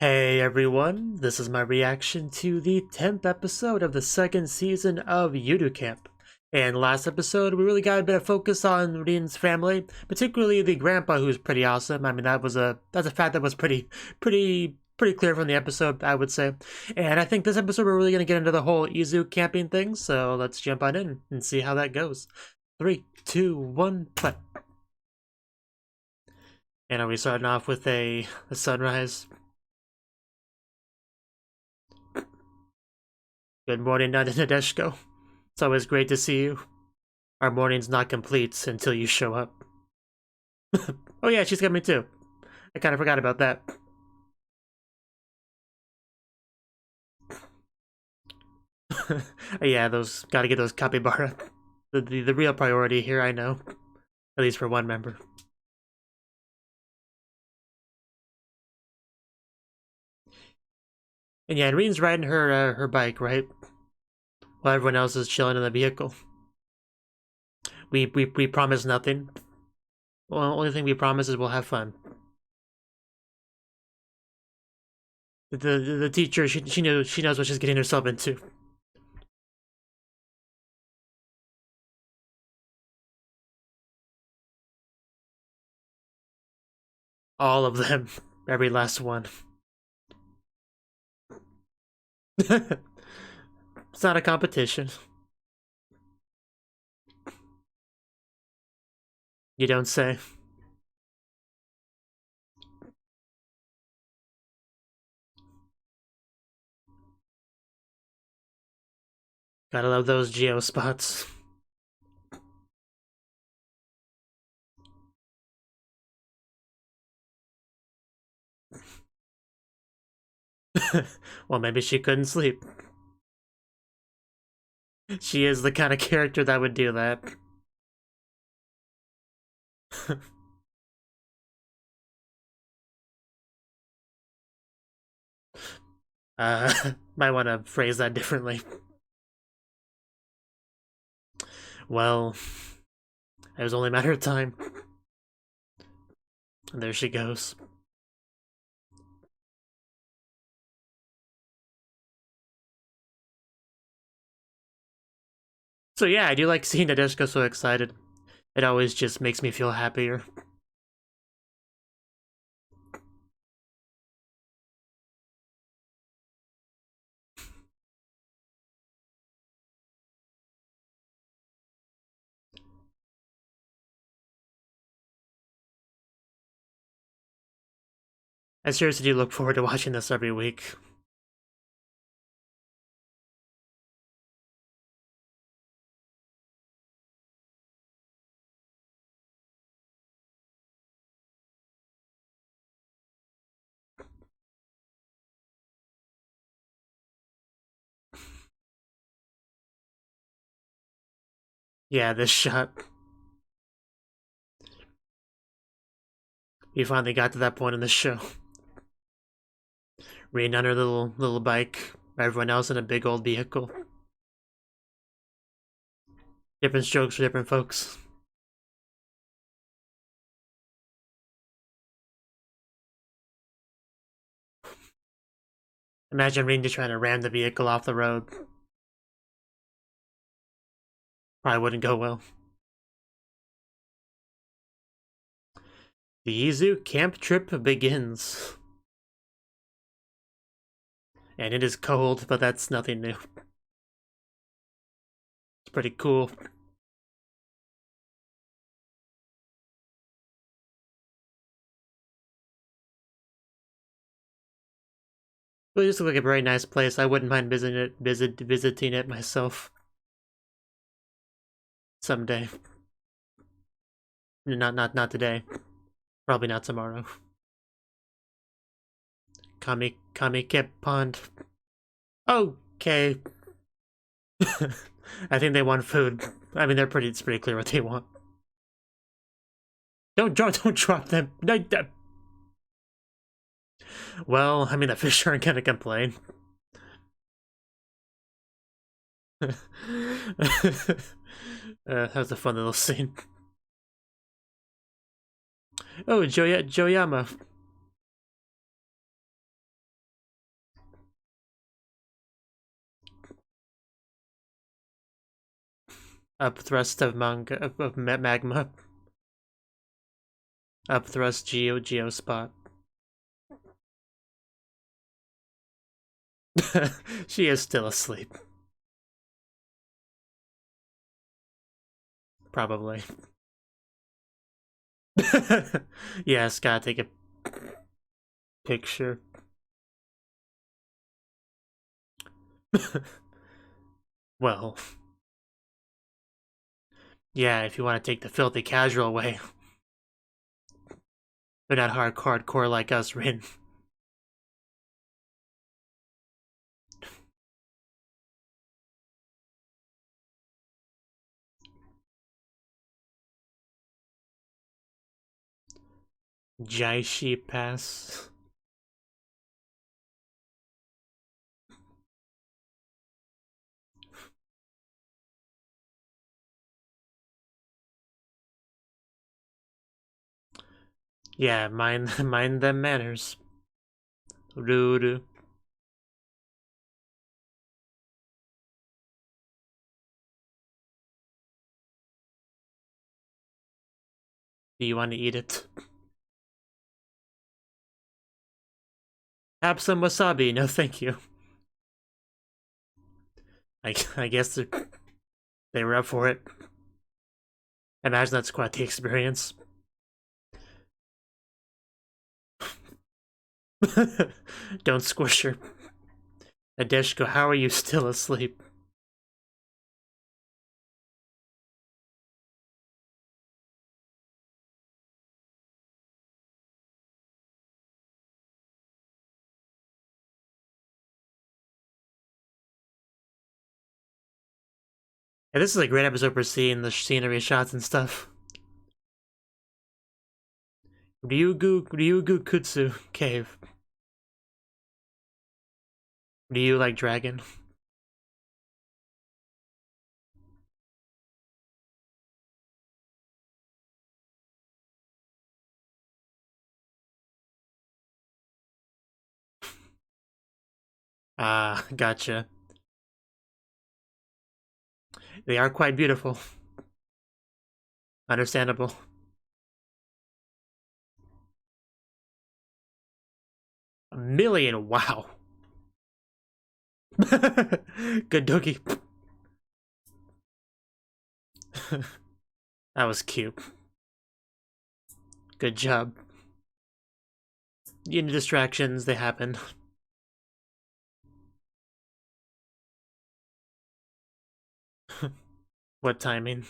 Hey everyone, this is my reaction to the 10th episode of the second season of Yuru Camp. And last episode, we really got a bit of focus on Rin's family, particularly the grandpa, who's pretty awesome. I mean, that's a fact that was pretty clear from the episode, I would say. And I think this episode we're really gonna get into the whole Izu camping thing, so let's jump on in and see how that goes. 3, 2, 1, play. And are we starting off with a sunrise? Good morning, Nadeshko. It's always great to see you. Our morning's not complete until you show up. Oh yeah, she's coming too. I kind of forgot about that. Yeah, gotta get those capybara. The real priority here, I know. At least for one member. And yeah, Reen's riding her bike, right? While everyone else is chilling in the vehicle. We promise nothing. Well, the only thing we promise is we'll have fun. The teacher, she knows what she's getting herself into. All of them, every last one. It's not a competition. You don't say. Gotta love those geo spots. Well, maybe she couldn't sleep. She is the kind of character that would do that. Might want to phrase that differently. Well, it was only a matter of time. And there she goes. So yeah, I do like seeing Nadeshko so excited. It always just makes me feel happier. I seriously do look forward to watching this every week. Yeah, this shot. We finally got to that point in the show. Reen on her little bike, everyone else in a big old vehicle. Different strokes for different folks. Imagine Reen just trying to ram the vehicle off the road. Probably wouldn't go well. The Izu camp trip begins. And it is cold, but that's nothing new. It's pretty cool. It just looks like a very nice place. I wouldn't mind visiting it myself. Someday. Not today. Probably not tomorrow. Kamike Pond. Okay. I think they want food. I mean, it's pretty clear what they want. Don't drop them. No. Well, I mean, the fish aren't gonna complain. That was a fun little scene. Oh, Joyama. Up thrust of manga of magma. Up thrust geo spot. She is still asleep. Probably. Yes, gotta take a picture. Well, yeah, if you want to take the filthy casual way. They're not hardcore like us, Rin. Jaishi Pass. Yeah, mind them manners. Rude. Do you want to eat it? Have some wasabi. No, thank you. I guess they were up for it. Imagine that's quite the experience. Don't squish her. Adeshko, how are you still asleep? Yeah, this is a great episode for seeing the scenery shots and stuff. Ryugu Kutsu Cave. Ryu like dragon. Ah, gotcha. They are quite beautiful. Understandable. A million, wow. Good doggy. That was cute. Good job. You know, distractions, they happen. What timing?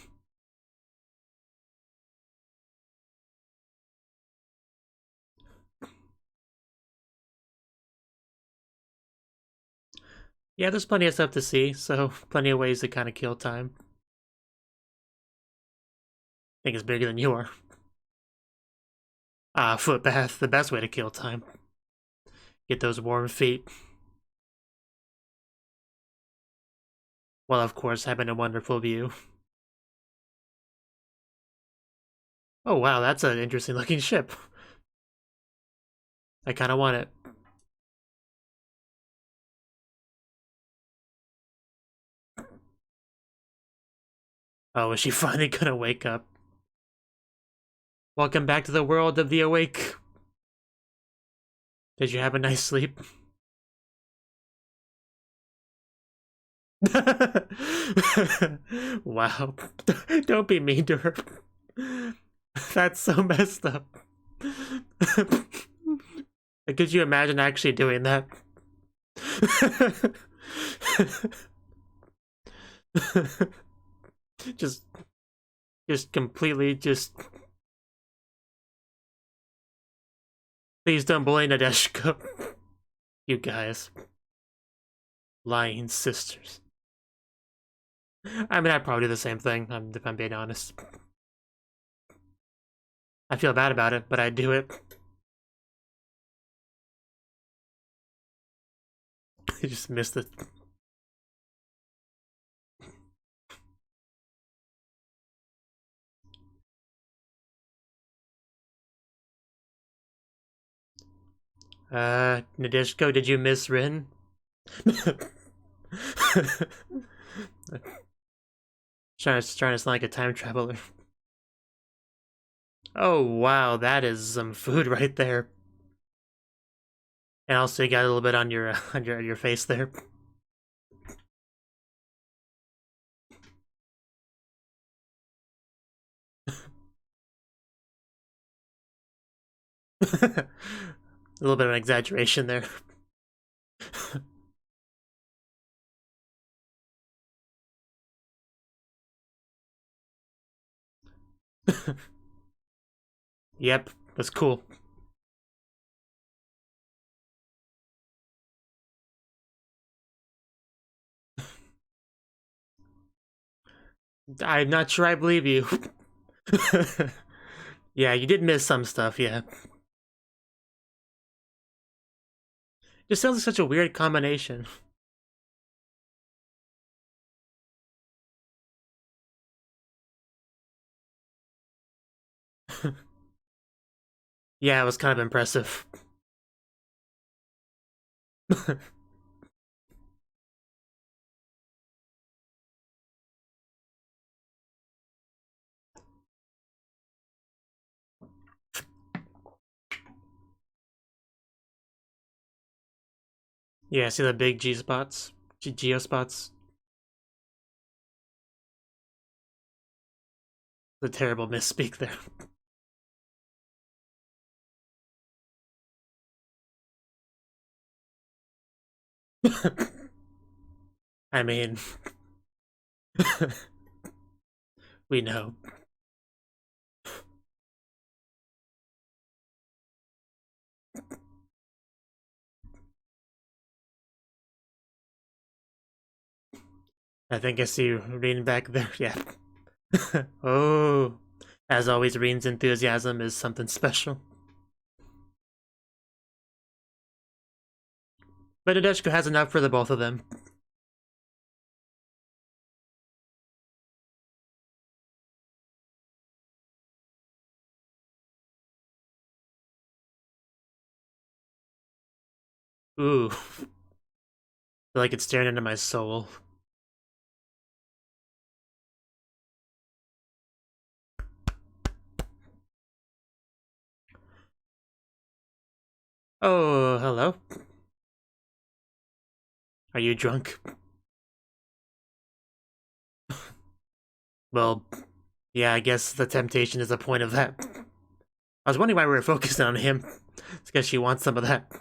Yeah, there's plenty of stuff to see, so plenty of ways to kind of kill time. I think it's bigger than you are. Ah, footbath, the best way to kill time. Get those warm feet. While, of course, having a wonderful view. Oh, wow, that's an interesting looking ship. I kind of want it. Oh, is she finally gonna wake up? Welcome back to the world of the awake. Did you have a nice sleep? Wow. Don't be mean to her. That's so messed up. Could you imagine actually doing that? just completely please don't bully Nadeshko. You guys. Lying sisters. I mean, I'd probably do the same thing, if I'm being honest. I feel bad about it, but I'd do it. I just missed it. Nadeshko, did you miss Rin? Trying to sound like a time traveler. Oh wow, that is some food right there. And also you got a little bit on your on your face there. A little bit of an exaggeration there. Yep, that's cool. I'm not sure I believe you. Yeah, you did miss some stuff, yeah. Just sounds like such a weird combination. Yeah, it was kind of impressive. Yeah, see the big G spots? Geo spots? The terrible misspeak there. I mean, we know. I think I see Reen back there. Yeah. Oh. As always, Reen's enthusiasm is something special. But Nadeshko has enough for the both of them. Ooh. I feel like it's staring into my soul. Oh, hello. Are you drunk? Well, yeah, I guess the temptation is the point of that. I was wondering why we were focusing on him. It's because she wants some of that.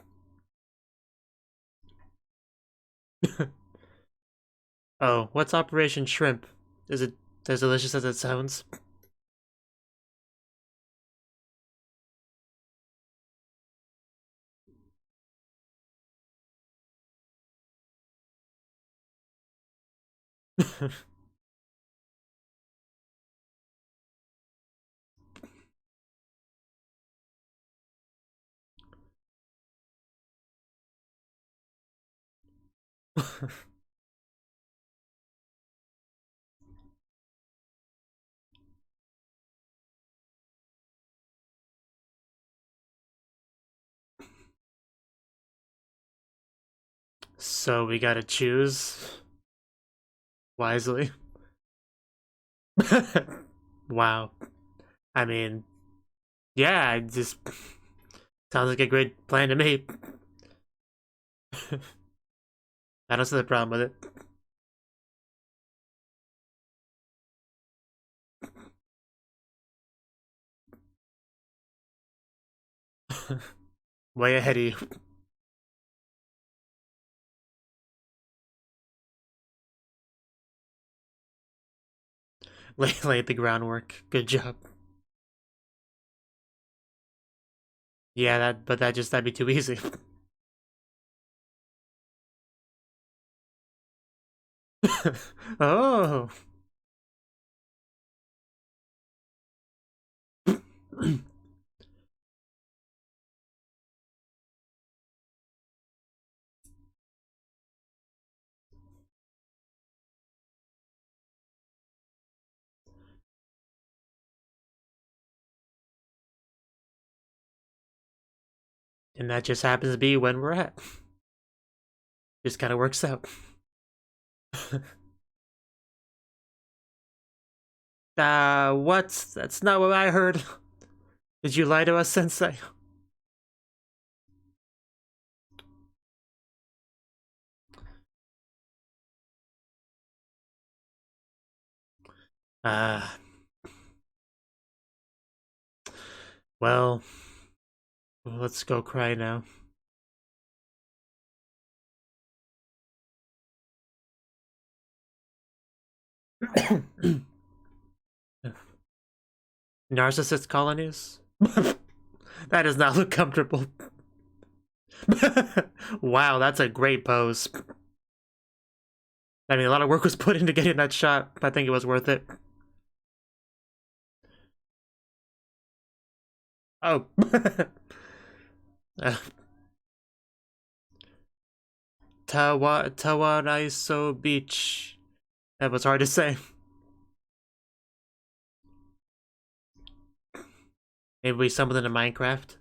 Oh, what's Operation Shrimp? Is it as delicious as it sounds? So we gotta choose wisely. Wow. I mean, yeah, it just sounds like a great plan to me. I don't see the problem with it. Way ahead of you. Lay the groundwork. Good job. Yeah, that'd be too easy. Oh. And that just happens to be when we're at. Just kind of works out. What? That's not what I heard. Did you lie to us, Sensei? Well, let's go cry now. Narcissist colonies? That does not look comfortable. Wow, that's a great pose. I mean, a lot of work was put into getting that shot, but I think it was worth it. Oh. Tawaraiso Beach. That was hard to say. Maybe we stumbled into Minecraft.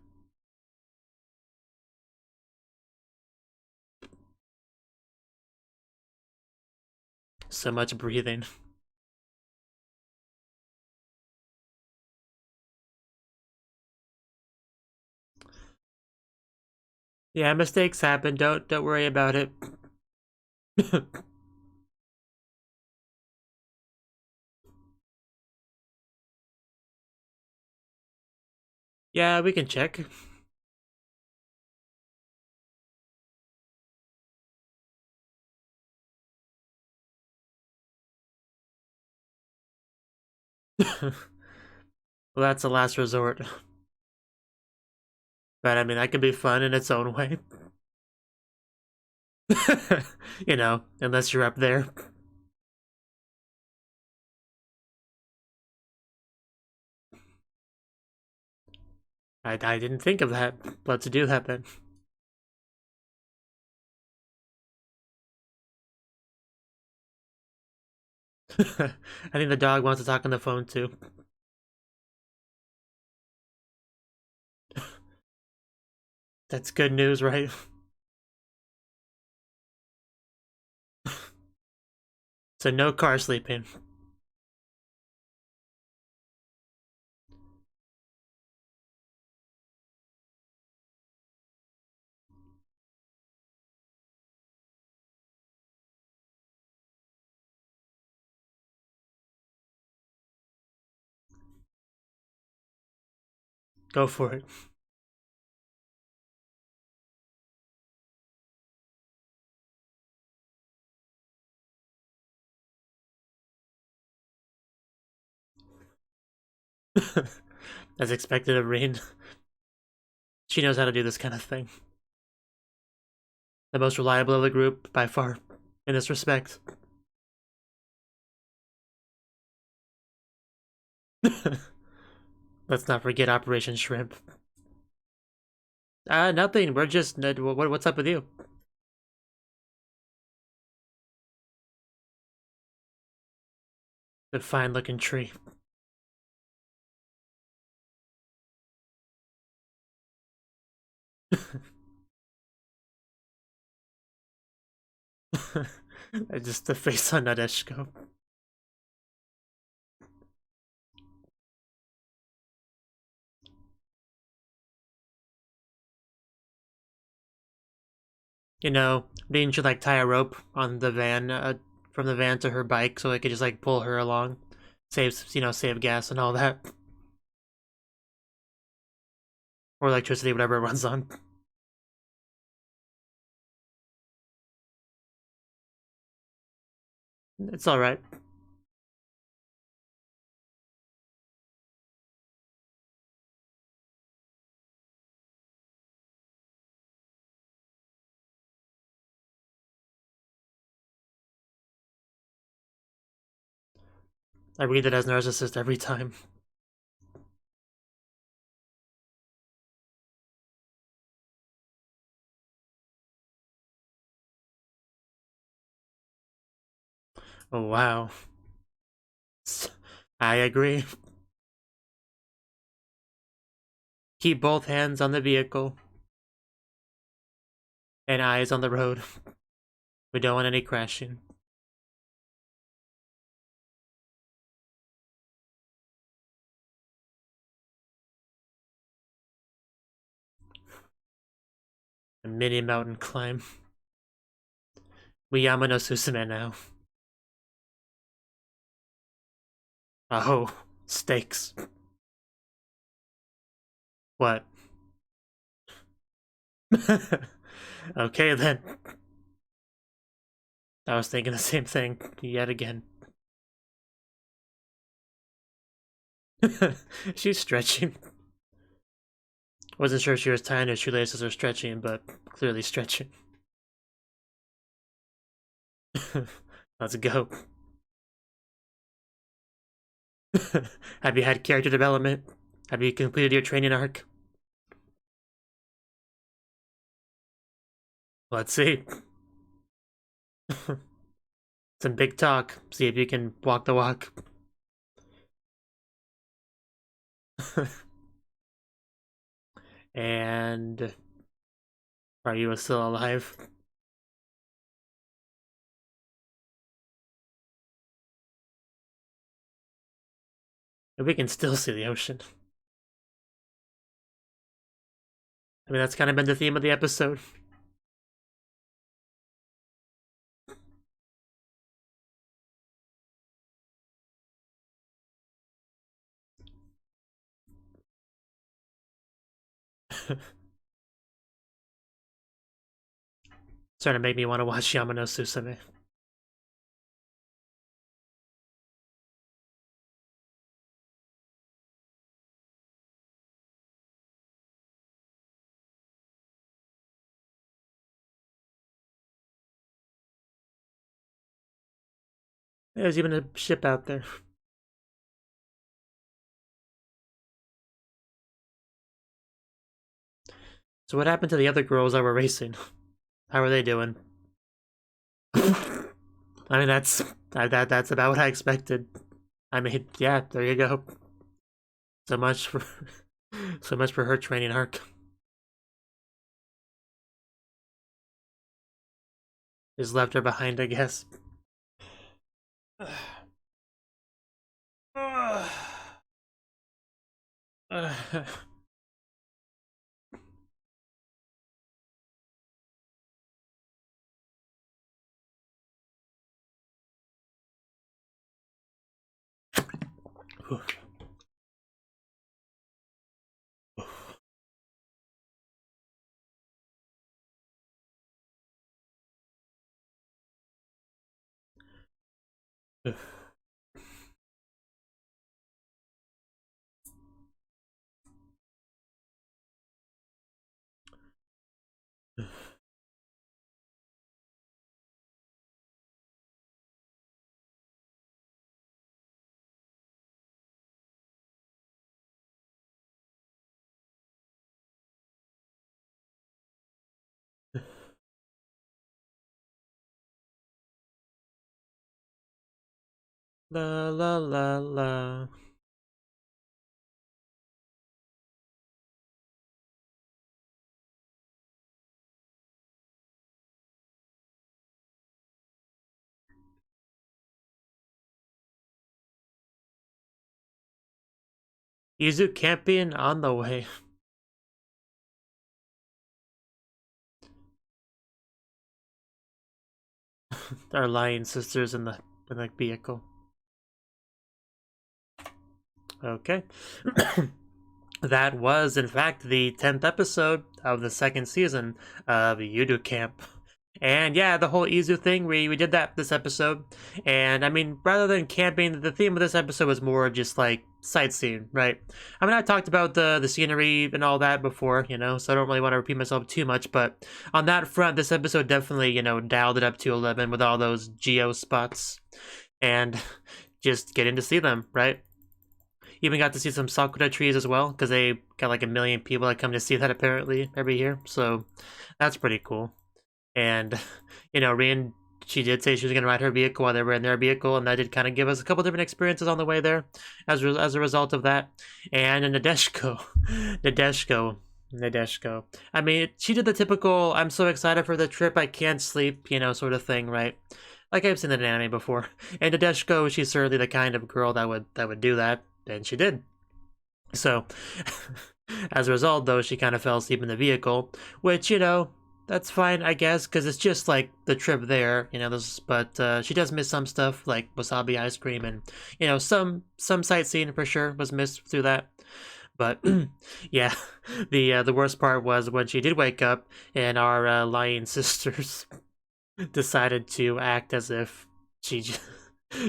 So much breathing. Yeah, mistakes happen. Don't worry about it. Yeah, we can check. Well, that's a last resort. But I mean, that could be fun in its own way. You know, unless you're up there. I didn't think of that. Let's do that then. I think the dog wants to talk on the phone too. That's good news, right? So no car sleeping. Go for it. As expected of Rain. She knows how to do this kind of thing. The most reliable of the group, by far, in this respect. Let's not forget Operation Shrimp. Nothing. We're just... what's up with you? The fine-looking tree. Just the face on Nadeshiko. You know, Dean should like tie a rope on the van, from the van to her bike, so it could just like pull her along, saves save gas and all that, or electricity, whatever it runs on. It's all right. I read it as narcissist every time. Oh wow. I agree. Keep both hands on the vehicle and eyes on the road. We don't want any crashing. A mini mountain climb. We Yama no Susume now. Oh, stakes. What? Okay then. I was thinking the same thing yet again. She's stretching. Wasn't sure she was tying her shoelaces or stretching, but clearly stretching. Let's go. Have you had character development? Have you completed your training arc? Let's see. Some big talk. See if you can walk the walk. And are you still alive? We can still see the ocean. I mean, that's kind of been the theme of the episode. Starting to make me want to watch Yama no Susume. There's even a ship out there. So what happened to the other girls that were racing? How are they doing? I mean, that's about what I expected. I mean, yeah, there you go. So much for her training arc. Just left her behind, I guess. La la la la. Yuru Camp on the way. Our lion sisters in the vehicle. Okay. That was, in fact, the 10th episode of the second season of Yuru Camp. And yeah, the whole Izu thing, we did that this episode. And I mean, rather than camping, the theme of this episode was more just like sightseeing, right? I mean, I talked about the scenery and all that before, you know, so I don't really want to repeat myself too much. But on that front, this episode definitely, you know, dialed it up to 11 with all those geo spots. And just getting to see them, right? Even got to see some sakura trees as well, because they got like 1 million people that come to see that apparently every year. So that's pretty cool. And, you know, Rin, she did say she was going to ride her vehicle while they were in their vehicle, and that did kind of give us a couple different experiences on the way there as a result of that. And Nadeshiko. I mean, she did the typical, I'm so excited for the trip, I can't sleep, you know, sort of thing, right? Like I've seen that in anime before. And Nadeshiko, she's certainly the kind of girl that would do that, and she did. So, as a result, though, she kind of fell asleep in the vehicle, which, you know, that's fine, I guess, because it's just like the trip there, you know. But she does miss some stuff like wasabi ice cream, and you know, some sightseeing for sure was missed through that. But yeah, the worst part was when she did wake up and our lying sisters decided to act as if she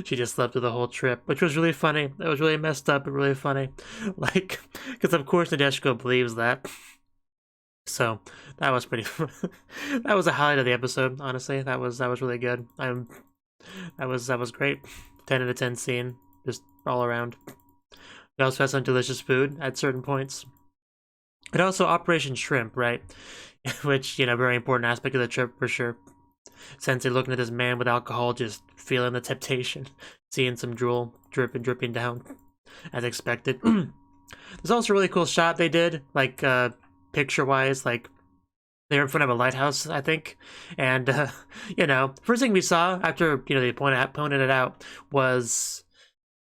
she just slept through the whole trip, which was really funny. It was really messed up, but really funny. Like, because of course Nadeshiko believes that. So that was pretty. That was a highlight of the episode. Honestly, that was really good. That was great. 10 out of 10 scene, just all around. We also had some delicious food at certain points. And also Operation Shrimp, right? Which, you know, very important aspect of the trip for sure. Sensei looking at this man with alcohol, just feeling the temptation, seeing some drool dripping down, as expected. There's also a really cool shot they did, like picture-wise, like they were in front of a lighthouse, I think, and you know, first thing we saw after they pointed it out was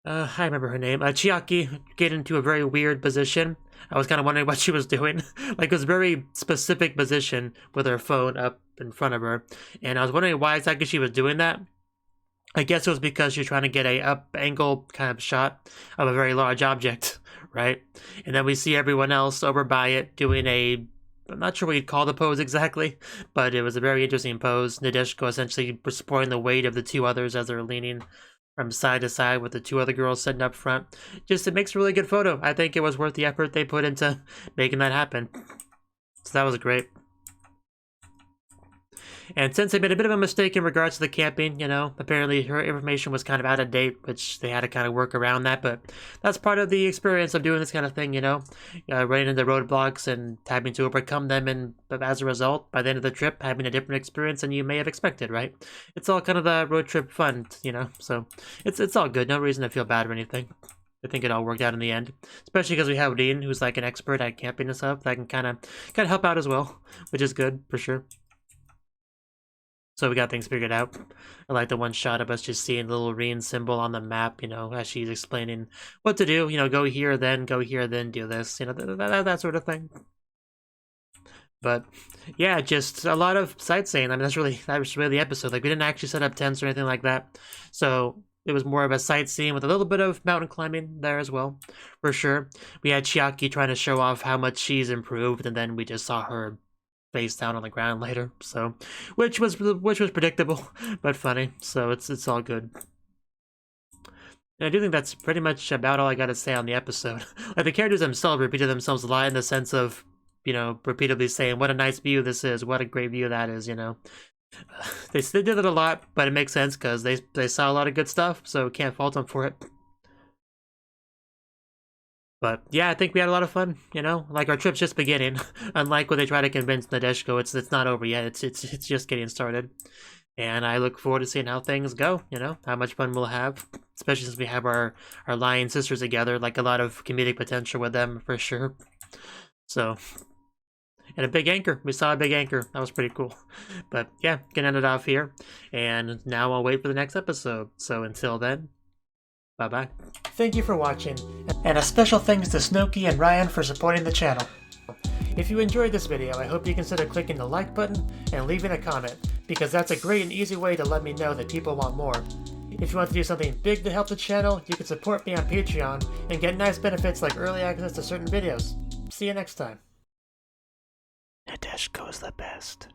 I remember her name, Chiaki, get into a very weird position. I was kind of wondering what she was doing. Like, it was a very specific position with her phone up in front of her. And I was wondering why exactly she was doing that. I guess it was because she was trying to get a up angle kind of shot of a very large object, right? And then we see everyone else over by it doing I'm not sure what you'd call the pose exactly, but it was a very interesting pose. Nadeshiko essentially supporting the weight of the two others as they're leaning from side to side with the two other girls sitting up front. Just, it makes a really good photo. I think it was worth the effort they put into making that happen. So that was great. And since they made a bit of a mistake in regards to the camping, you know, apparently her information was kind of out of date, which they had to kind of work around that, but that's part of the experience of doing this kind of thing, you know, running into roadblocks and having to overcome them, and as a result, by the end of the trip, having a different experience than you may have expected, right? It's all kind of the road trip fun, you know, so it's all good. No reason to feel bad or anything. I think it all worked out in the end, especially because we have Rin, who's like an expert at camping and stuff that can kind of help out as well, which is good for sure. So we got things figured out. I like the one shot of us just seeing the little Rin symbol on the map, you know, as she's explaining what to do. You know, go here, then do this. You know, that sort of thing. But yeah, just a lot of sightseeing. I mean, that was really the episode. Like, we didn't actually set up tents or anything like that. So it was more of a sightseeing with a little bit of mountain climbing there as well, for sure. We had Chiaki trying to show off how much she's improved, and then we just saw her face down on the ground later, so which was predictable but funny, so it's all good. And I do think that's pretty much about all I gotta say on the episode. Like, the characters themselves repeated themselves a lot in the sense of, you know, repeatedly saying what a nice view this is, what a great view that is, you know. They did it a lot, but it makes sense because they saw a lot of good stuff, so can't fault them for it. But yeah, I think we had a lot of fun, you know? Like, our trip's just beginning. Unlike what they try to convince Nadeshiko, it's not over yet. It's just getting started. And I look forward to seeing how things go, you know? How much fun we'll have. Especially since we have our lion sisters together. Like, a lot of comedic potential with them, for sure. So, and a big anchor. We saw a big anchor. That was pretty cool. But yeah, gonna end it off here. And now I'll wait for the next episode. So until then, bye-bye. Thank you for watching, and a special thanks to Cnouki and Ryan for supporting the channel. If you enjoyed this video, I hope you consider clicking the like button and leaving a comment, because that's a great and easy way to let me know that people want more. If you want to do something big to help the channel, you can support me on Patreon and get nice benefits like early access to certain videos. See you next time. Nadeshiko's the best.